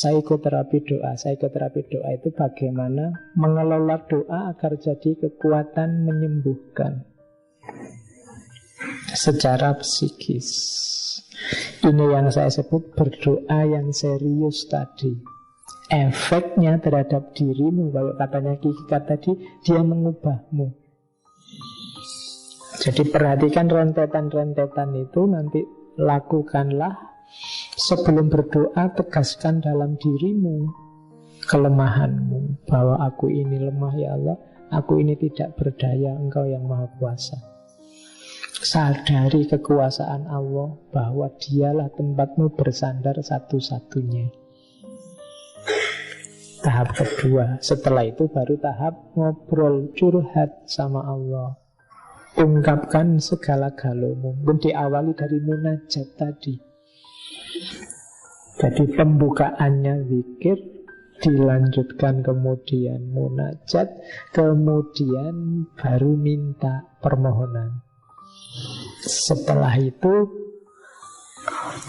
Psikoterapi doa. Psikoterapi doa itu bagaimana mengelola doa agar jadi kekuatan menyembuhkan secara psikis. Ini yang saya sebut berdoa yang serius tadi. Efeknya terhadap dirimu, kalau katanya Kiki tadi, dia mengubahmu. Jadi perhatikan rentetan-rentetan itu, nanti lakukanlah. Sebelum berdoa, tegaskan dalam dirimu kelemahanmu, bahwa aku ini lemah ya Allah, aku ini tidak berdaya, Engkau yang Maha Kuasa. Sadari kekuasaan Allah, bahwa dialah tempatmu bersandar satu-satunya. Tahap kedua, setelah itu baru tahap ngobrol, curhat sama Allah. Ungkapkan segala galaumu. Mungkin diawali dari munajat tadi. Jadi pembukaannya zikir, dilanjutkan kemudian munajat, kemudian baru minta permohonan. Setelah itu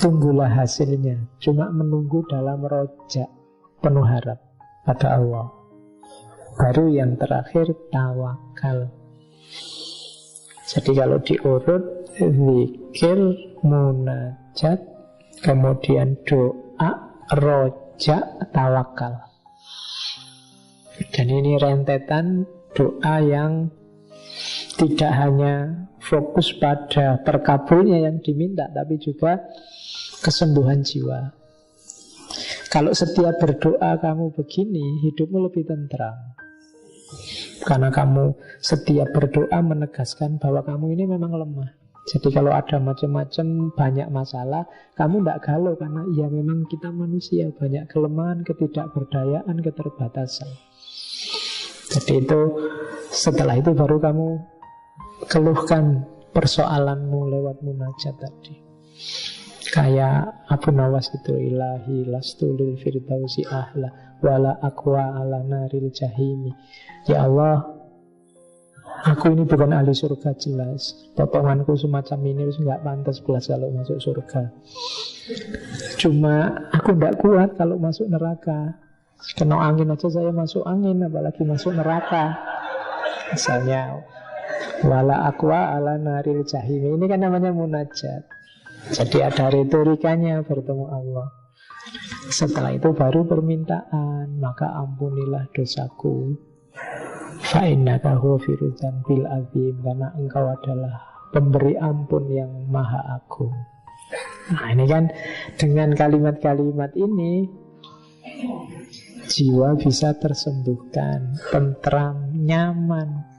tunggulah hasilnya. Cuma menunggu dalam rojak, penuh harap pada Allah. Baru yang terakhir tawakal. Jadi kalau diurut, zikir, munajat, kemudian doa, rojak, tawakal. Dan ini rentetan doa yang tidak hanya fokus pada terkabulnya yang diminta, tapi juga kesembuhan jiwa. Kalau setiap berdoa kamu begini, hidupmu lebih tentram. Karena kamu setiap berdoa menegaskan bahwa kamu ini memang lemah. Jadi kalau ada macam-macam banyak masalah, kamu tidak galau karena ya memang kita manusia, banyak kelemahan, ketidakberdayaan, keterbatasan. Jadi itu, setelah itu baru kamu keluhkan persoalanmu lewat munajat tadi. Kayak Abu Nawas itu, ilahi lastu lil firdausi ahla wala aqwa ala naril jahimi. Ya Allah, aku ini bukan ahli surga jelas. Potonganku semacam ini nggak pantas belas kalau masuk surga. Cuma aku tidak kuat kalau masuk neraka. Kena angin aja saya masuk angin, apalagi masuk neraka. Misalnya wala aqwa ala naril jahimi. Ini kan namanya munajat. Jadi ada retorikanya bertemu Allah. Setelah itu baru permintaan, maka ampunilah dosaku. Fa innaka ghafurud dzambil azim, karena engkau adalah pemberi ampun yang maha agung. Nah ini kan dengan kalimat-kalimat ini jiwa bisa tersembuhkan, tentram, nyaman.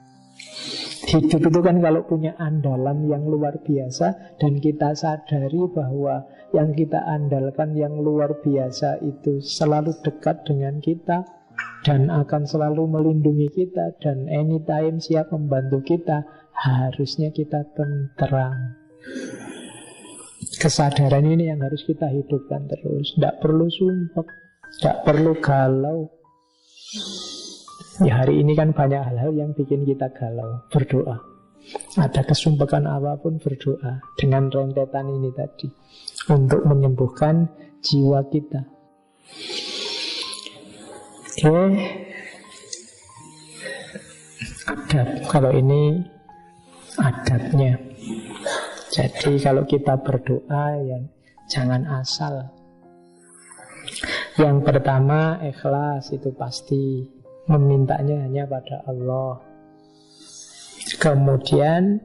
Hidup itu kan kalau punya andalan yang luar biasa, dan kita sadari bahwa yang kita andalkan yang luar biasa itu selalu dekat dengan kita dan akan selalu melindungi kita dan anytime siap membantu kita, harusnya kita tenteram. Kesadaran ini yang harus kita hidupkan terus. Tidak perlu sumpah, tidak perlu galau. Ya hari ini kan banyak hal-hal yang bikin kita galau. Berdoa. Ada kesumpahan apapun, berdoa dengan rentetan ini tadi untuk menyembuhkan jiwa kita. Oke. Adab. Kalau ini adabnya. Jadi kalau kita berdoa ya jangan asal. Yang pertama ikhlas, itu pasti. Memintanya hanya pada Allah. Kemudian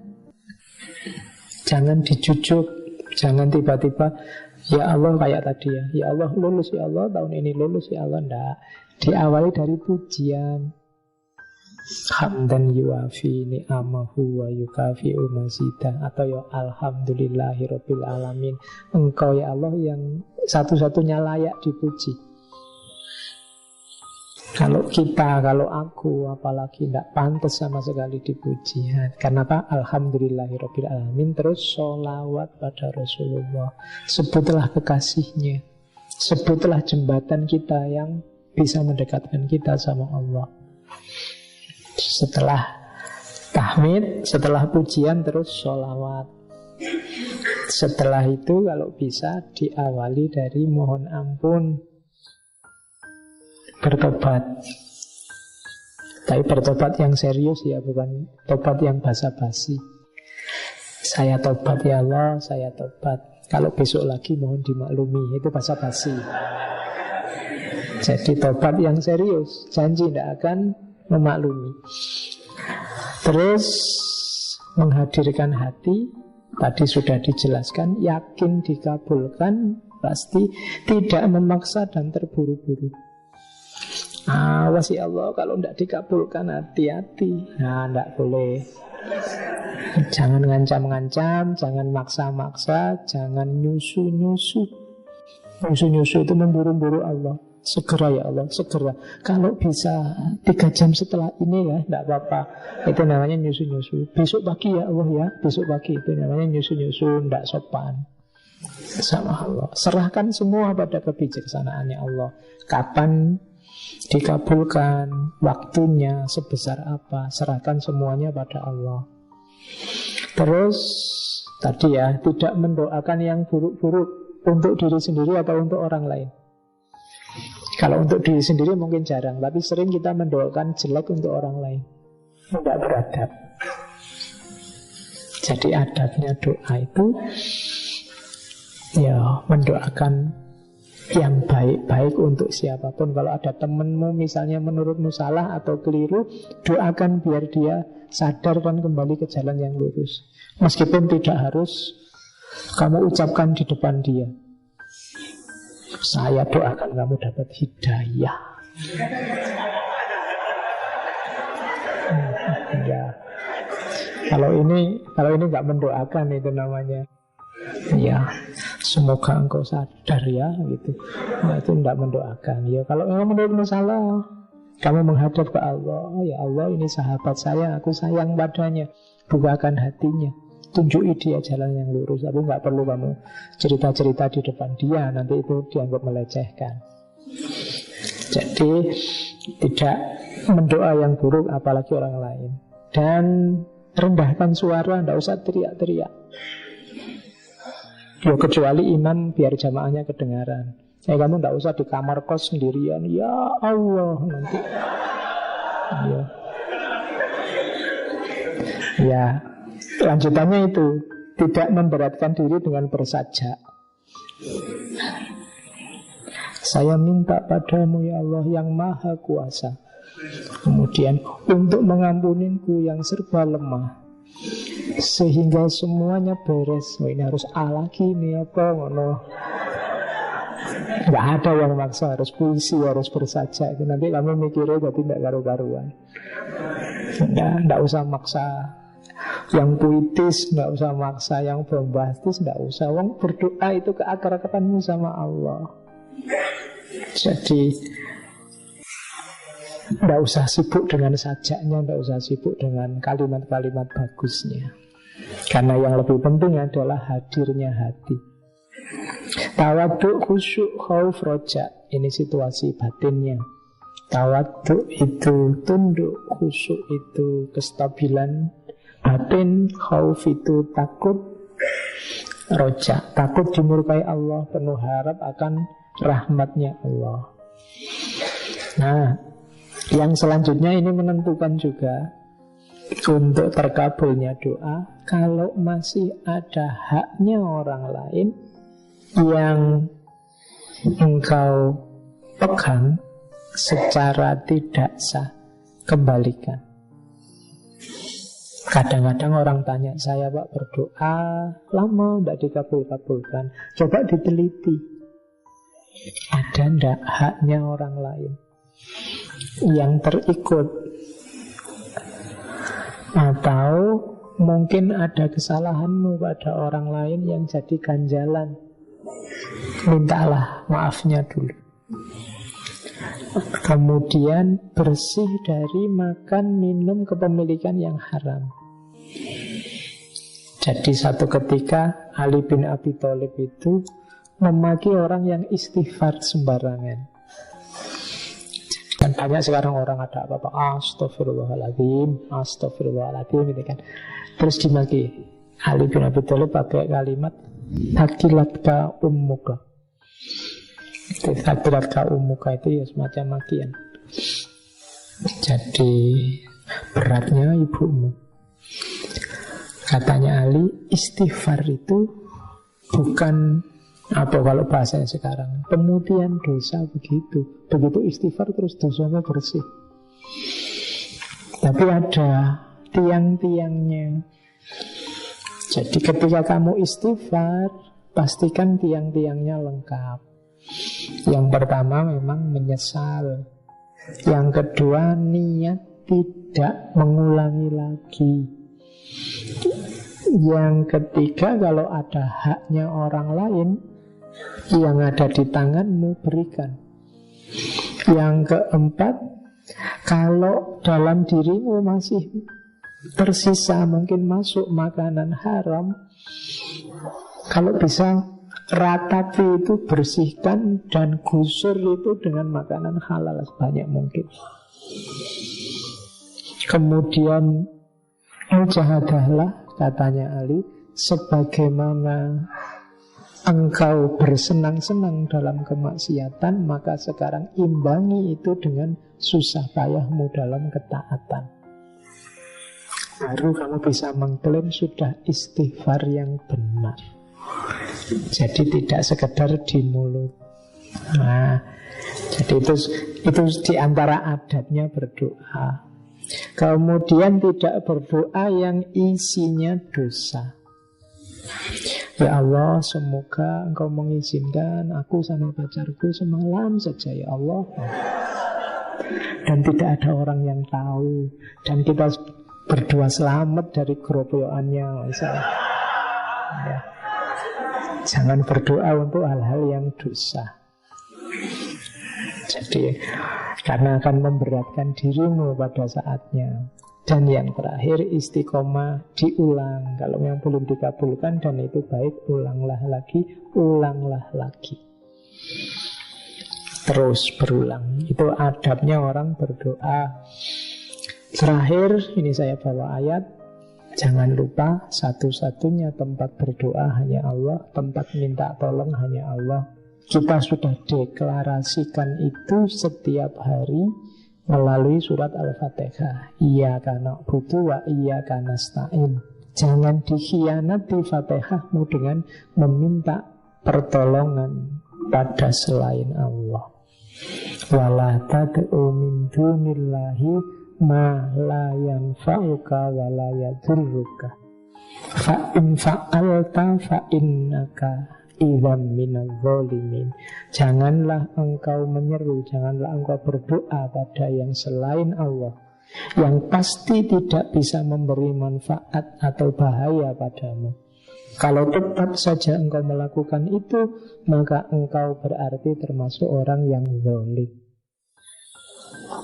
jangan dijujuk, jangan tiba-tiba ya Allah kayak tadi ya Allah lulus ya Allah, tahun ini lulus ya Allah. Enggak. Diawali dari pujian. Hamdan yuafi ni'amahu wa yukafi'u mazida, atau ya alhamdulillahirabbil alamin. Engkau ya Allah yang satu-satunya layak dipuji. Kalau kita, kalau aku apalagi tidak pantas sama sekali dipuji. Karena apa? Alhamdulillahirabbil alamin. Terus sholawat pada Rasulullah. Sebutlah kekasihnya, sebutlah jembatan kita yang bisa mendekatkan kita sama Allah. Setelah tahmid, setelah pujian, terus sholawat. Setelah itu kalau bisa diawali dari mohon ampun. bertobat. Tapi bertobat yang serius ya, bukan tobat yang basa-basi. Saya tobat ya Allah, saya tobat. Kalau besok lagi mohon dimaklumi, itu basa-basi. Jadi tobat yang serius, janji tidak akan memaklumi. Terus menghadirkan hati, tadi sudah dijelaskan, yakin dikabulkan, pasti tidak memaksa dan terburu-buru. Awas ya Allah, kalau tidak dikabulkan hati-hati. Nah, tidak boleh. Jangan ngancam-ngancam, jangan maksa-maksa, jangan nyusu-nyusu. Nyusu-nyusu itu memburu-buru Allah. Segera ya Allah, segera. Kalau bisa 3 jam setelah ini ya, tidak apa-apa. Itu namanya nyusu-nyusu. Besok pagi ya Allah ya, besok pagi. Itu namanya nyusu-nyusu, tidak sopan sama Allah. Serahkan semua pada kebijaksanaannya Allah. Kapan dikabulkan, waktunya sebesar apa, serahkan semuanya pada Allah. Terus tadi ya, tidak mendoakan yang buruk-buruk untuk diri sendiri atau untuk orang lain. Kalau untuk diri sendiri mungkin jarang, tapi sering kita mendoakan jelek untuk orang lain. Tidak beradab. Jadi adabnya doa itu ya mendoakan yang baik-baik untuk siapapun. Kalau ada temanmu misalnya menurutmu salah atau keliru, doakan biar dia sadar dan kembali ke jalan yang lurus. Meskipun tidak harus kamu ucapkan di depan dia, saya doakan kamu dapat hidayah. Ya. Kalau ini nggak mendoakan, itu namanya ya semoga engkau sadar ya gitu. Nah, itu tidak mendoakan. Ya kalau kamu menurutmu salah, kamu menghadap ke Allah. Ya Allah, ini sahabat saya, aku sayang padanya. Bukakan hatinya, tunjuki dia jalan yang lurus. Tapi nggak perlu kamu cerita-cerita di depan dia, nanti itu dianggap melecehkan. Jadi tidak mendoa yang buruk apalagi orang lain. Dan rendahkan suara, tidak usah teriak-teriak. Ya kecuali imam biar jamaahnya kedengaran. Kamu tidak usah di kamar kos sendirian. Ya Allah, nanti ya lanjutannya itu tidak memberatkan diri dengan bersajak. Saya minta padamu ya Allah yang maha kuasa, kemudian untuk mengampuninku yang serba lemah, sehingga semuanya beres. Ini harus A lagi nih apa ngono. Nggak ada yang maksa, harus puisi, harus bersajak. Itu nanti kamu mikirnya jadi tidak karu-karuan. Nggak usah maksa yang puitis, nggak usah maksa yang bombastis, nggak usah. Wong berdoa itu keakrabanmu sama Allah. Jadi nggak usah sibuk dengan sajaknya, nggak usah sibuk dengan kalimat-kalimat bagusnya. Karena yang lebih penting adalah hadirnya hati. Tawaduk, khusyuk, khauf, roja. Ini situasi batinnya. Tawaduk itu tunduk, khusyuk itu kestabilan batin, khauf itu takut, roja takut dimurkai Allah, penuh harap akan rahmatnya Allah. Nah, yang selanjutnya ini menentukan juga untuk terkabulnya doa. Kalau masih ada haknya orang lain yang engkau pegang secara tidak sah, kembalikan. Kadang-kadang orang tanya, saya Pak berdoa lama tidak dikabul-kabulkan. Coba diteliti, ada tidak haknya orang lain yang terikut, atau mungkin ada kesalahanmu pada orang lain yang jadi ganjalan. Mintalah maafnya dulu. Kemudian bersih dari makan minum kepemilikan yang haram. Jadi satu ketika Ali bin Abi Thalib itu memaki orang yang istighfar sembarangan. Dan banyak sekarang orang ada apa-apa, astagfirullahaladzim, astagfirullahaladzim gitu kan. Terus dimaki. Ali bin Abi Thalib pakai kalimat takilatka ummuka. Tabirat kaumuka itu ya semacam makian. Jadi beratnya ibumu. Katanya Ali, istighfar itu bukan apa kalau bahasanya sekarang, pemutihan dosa begitu. Begitu istighfar terus dosanya bersih. Tapi ada tiang-tiangnya. Jadi ketika kamu istighfar, pastikan tiang-tiangnya lengkap. Yang pertama memang menyesal. Yang kedua niat tidak mengulangi lagi. Yang ketiga kalau ada haknya orang lain yang ada di tanganmu, berikan. Yang keempat, kalau dalam dirimu masih tersisa mungkin masuk makanan haram, kalau bisa ratapi itu, bersihkan dan gusur itu dengan makanan halal sebanyak mungkin. Kemudian mujahadahlah, katanya Ali, sebagaimana engkau bersenang-senang dalam kemaksiatan, maka sekarang imbangi itu dengan susah payahmu dalam ketaatan. Baru kamu bisa mengklaim sudah istighfar yang benar. Jadi tidak sekedar di mulut. Nah, jadi itu di antara adabnya berdoa. Kemudian tidak berdoa yang isinya dosa. Ya Allah, semoga Engkau mengizinkan aku sama pacarku semalam saja ya Allah, dan tidak ada orang yang tahu, dan kita berdua selamat dari kerobohannya misalnya. Ya. Jangan berdoa untuk hal-hal yang dosa. Jadi karena akan memberatkan dirimu pada saatnya. Dan yang terakhir, istiqomah diulang. Kalau yang belum dikabulkan dan itu baik, ulanglah lagi, ulanglah lagi. Terus berulang. Itu adabnya orang berdoa. Terakhir, ini saya bawa ayat. Jangan lupa, satu-satunya tempat berdoa hanya Allah, tempat minta tolong hanya Allah. Kita sudah deklarasikan itu setiap hari melalui surat Al-Fatihah. Iyyaka na'budu wa iyyaka nasta'in. Jangan dikhianati Fatihahmu dengan meminta pertolongan pada selain Allah. Wala tad'u min dunillahi ma la yanfa'uka wa la yadurruka. Fa in fa'alta fa innaka idzam minal zalimin. Janganlah engkau menyeru, janganlah engkau berdoa pada yang selain Allah, yang pasti tidak bisa memberi manfaat atau bahaya padamu. Kalau tetap saja engkau melakukan itu, maka engkau berarti termasuk orang yang zalim.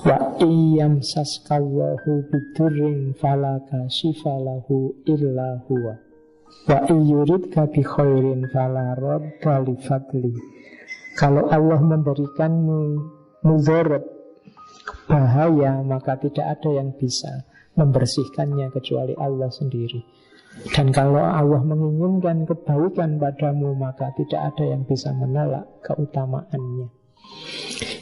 Wa iyam saskallahu bidurrin fala kashifa lahu illa huwa. Wa iyuridka bi khairin fala radda li fadli. Kalau Allah memberikanmu mudarat, bahaya, maka tidak ada yang bisa membersihkannya kecuali Allah sendiri. Dan kalau Allah menginginkan kebaikan padamu, maka tidak ada yang bisa menolak keutamaannya.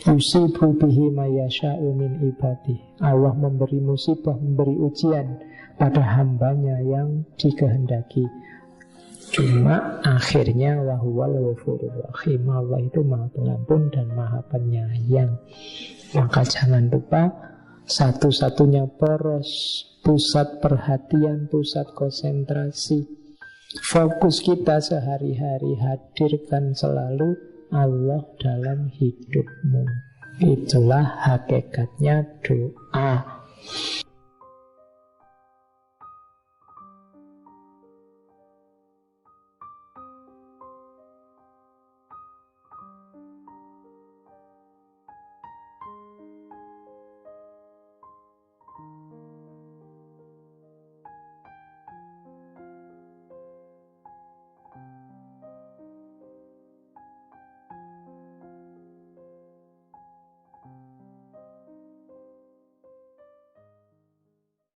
Yusibu bihi ma yasha'u min ibadih. Allah memberi musibah, memberi ujian pada hambanya yang dikehendaki. Cuma akhirnya wahuwal ghafurur rahim. Allah itu maha pengampun dan maha penyayang. Maka jangan lupa, satu-satunya poros, pusat perhatian, pusat konsentrasi, fokus kita sehari-hari, hadirkan selalu Allah dalam hidupmu. Itulah hakikatnya doa.